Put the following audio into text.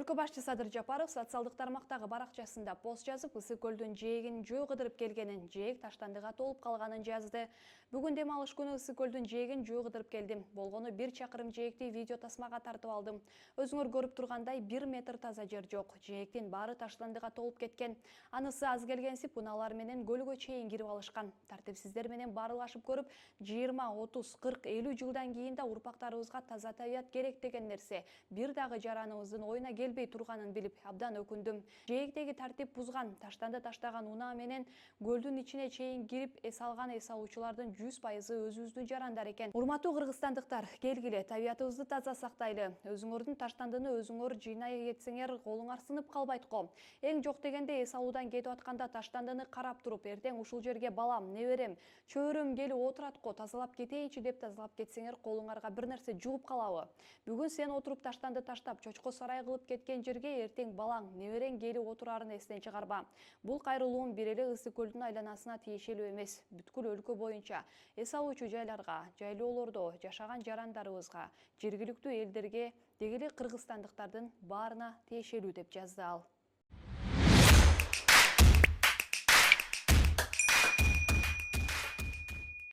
Өлкө башчысы Садыр Жапаров социалдык тармактагы баракчасында пост жазып, Ысык көлдүн жээгин жөө кыдырып келгенин, жээг таштандыга толуп калганын жазды. Бүгүн дем алыш күнү Ысык көлдүн жээгин жөө кыдырып келдим. Болгону 1 чакырым жээгти видео тасмага тартып алдым. Өзүңөр көрүп тургандай 1 метр таза жер жок. Жээктин баары таштандыга толуп кеткен. Анысы аз келгенсип, унаалар менен көлгө чейин кирип алышкан. Тартипсиздер менен баарылашып көрүп, 20, 30, 40, 50 жылдан кийин да урпактарыбызга таза табият керек деген нерсе бир дагы жараныбыздын оюна келбей турганын билип абдан өкүндүм. Жээктеги тартип бузган, таштанды таштаган унаа менен көлдүн ичине чейин кирип эс алган эс алуучулардын 100% өзүбүздүн жарандар экен. Урматтуу кыргызстандыктар, келгиле табиятыбызды таза сактайлы. Өзүңөрдүн таштандыны өзүңөр жыйнай кетсеңер, колуңар сынып калбайт го. Эң жок дегенде эс алуудан кетип атканда таштандыны карап туруп, эртең ушул жерге балам, неберем, чөбөрөм келип отурат го, тазалап кетейинчи деп тазалап кетсеңер, колуңарга бир нерсе жугуп калабы? Бүгүн сен отуруп таштанды таштап, чочко сарай кылып кеткен жерге эртең балаң, неберең келип отурарын эстен чыгарба. Бул кайрылуум бир эле Ысык көлдүн айланасына тиешелүү эмес. Бүткүл өлкө боюнча эс алуучу жайларга, жайлоолордо жашаган жарандарыбызга, жергиликтүү элдерге, деги эле кыргызстандыктардын баарына тиешелүү деп жазды ал.